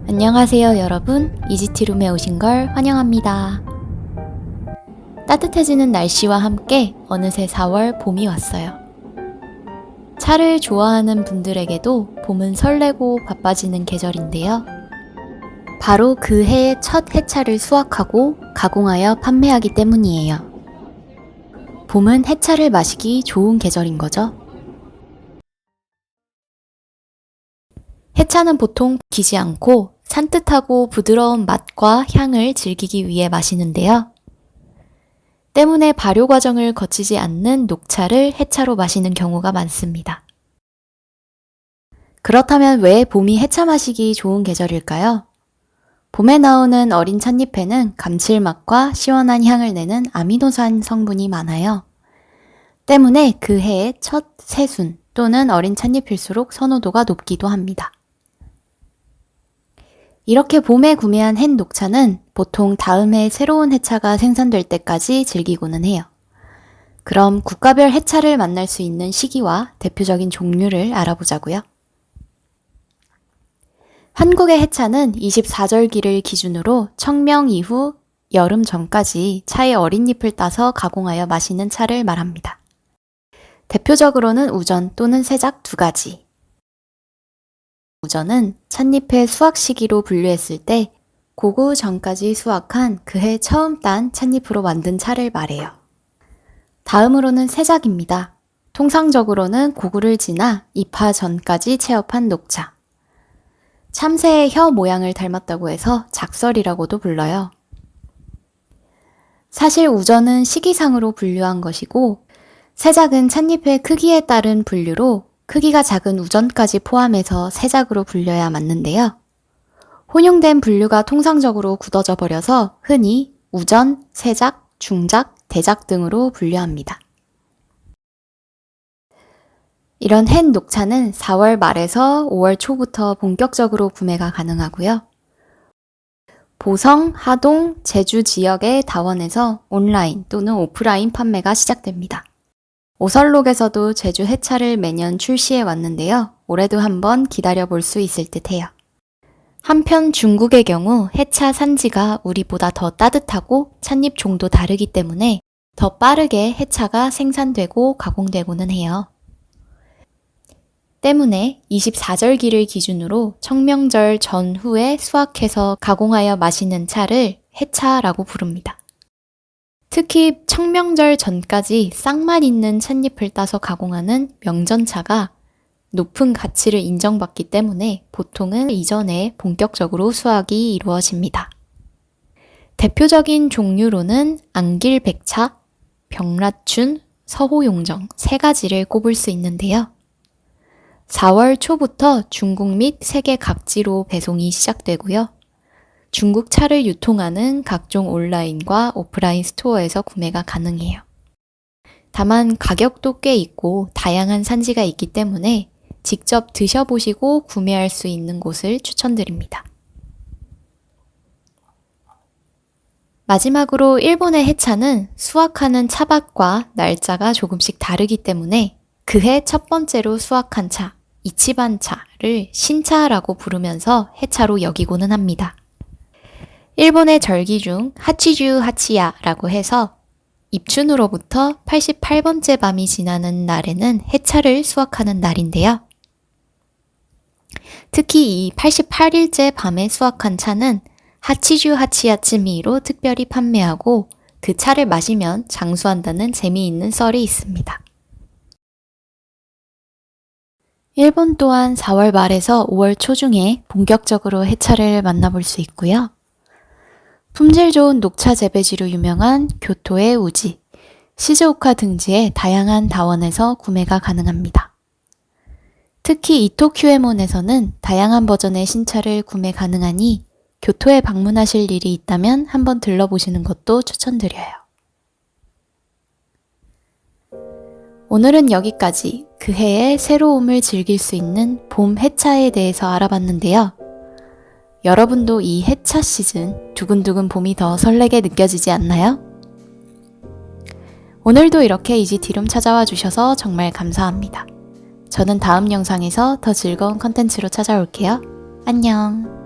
안녕하세요 여러분, 이지티룸에 오신 걸 환영합니다. 따뜻해지는 날씨와 함께 어느새 4월 봄이 왔어요. 차를 좋아하는 분들에게도 봄은 설레고 바빠지는 계절인데요. 바로 그 해의 첫 해차를 수확하고 가공하여 판매하기 때문이에요. 봄은 해차를 마시기 좋은 계절인 거죠. 해차는 보통 기지 않고 산뜻하고 부드러운 맛과 향을 즐기기 위해 마시는데요. 때문에 발효 과정을 거치지 않는 녹차를 해차로 마시는 경우가 많습니다. 그렇다면 왜 봄이 해차 마시기 좋은 계절일까요? 봄에 나오는 어린 찻잎에는 감칠맛과 시원한 향을 내는 아미노산 성분이 많아요. 때문에 그 해의 첫 새순 또는 어린 찻잎일수록 선호도가 높기도 합니다. 이렇게 봄에 구매한 햇 녹차는 보통 다음 해 새로운 해차가 생산될 때까지 즐기고는 해요. 그럼 국가별 해차를 만날 수 있는 시기와 대표적인 종류를 알아보자고요. 한국의 해차는 24절기를 기준으로 청명 이후 여름 전까지 차의 어린 잎을 따서 가공하여 마시는 차를 말합니다. 대표적으로는 우전 또는 세작 두 가지. 우전은 찻잎의 수확 시기로 분류했을 때 고구 전까지 수확한 그해 처음 딴 찻잎으로 만든 차를 말해요. 다음으로는 세작입니다. 통상적으로는 고구를 지나 입하 전까지 체업한 녹차. 참새의 혀 모양을 닮았다고 해서 작설이라고도 불러요. 사실 우전은 시기상으로 분류한 것이고 세작은 찻잎의 크기에 따른 분류로 크기가 작은 우전까지 포함해서 세작으로 불려야 맞는데요. 혼용된 분류가 통상적으로 굳어져 버려서 흔히 우전, 세작, 중작, 대작 등으로 분류합니다. 이런 햇 녹차는 4월 말에서 5월 초부터 본격적으로 구매가 가능하고요. 보성, 하동, 제주 지역의 다원에서 온라인 또는 오프라인 판매가 시작됩니다. 오설록에서도 제주 해차를 매년 출시해 왔는데요. 올해도 한번 기다려볼 수 있을 듯해요. 한편 중국의 경우 해차 산지가 우리보다 더 따뜻하고 찻잎 종도 다르기 때문에 더 빠르게 해차가 생산되고 가공되고는 해요. 때문에 24절기를 기준으로 청명절 전후에 수확해서 가공하여 마시는 차를 해차라고 부릅니다. 특히 청명절 전까지 쌍맛 있는 찻잎을 따서 가공하는 명전차가 높은 가치를 인정받기 때문에 보통은 이전에 본격적으로 수확이 이루어집니다. 대표적인 종류로는 안길백차, 병라춘, 서호용정 세 가지를 꼽을 수 있는데요. 4월 초부터 중국 및 세계 각지로 배송이 시작되고요. 중국 차를 유통하는 각종 온라인과 오프라인 스토어에서 구매가 가능해요. 다만 가격도 꽤 있고 다양한 산지가 있기 때문에 직접 드셔보시고 구매할 수 있는 곳을 추천드립니다. 마지막으로 일본의 해차는 수확하는 차밭과 날짜가 조금씩 다르기 때문에 그해 첫 번째로 수확한 차, 이치반 차를 신차라고 부르면서 해차로 여기고는 합니다. 일본의 절기 중 하치주 하치야라고 해서 입춘으로부터 88번째 밤이 지나는 날에는 해차를 수확하는 날인데요. 특히 이 88일째 밤에 수확한 차는 하치주 하치야츠미로 특별히 판매하고 그 차를 마시면 장수한다는 재미있는 썰이 있습니다. 일본 또한 4월 말에서 5월 초중에 본격적으로 해차를 만나볼 수 있고요. 품질 좋은 녹차 재배지로 유명한 교토의 우지, 시즈오카 등지의 다양한 다원에서 구매가 가능합니다. 특히 이토큐에몬에서는 다양한 버전의 신차를 구매 가능하니 교토에 방문하실 일이 있다면 한번 들러보시는 것도 추천드려요. 오늘은 여기까지 그 해의 새로움을 즐길 수 있는 봄 해차에 대해서 알아봤는데요. 여러분도 이 해차 시즌 두근두근 봄이 더 설레게 느껴지지 않나요? 오늘도 이렇게 이지티룸 찾아와 주셔서 정말 감사합니다. 저는 다음 영상에서 더 즐거운 컨텐츠로 찾아올게요. 안녕.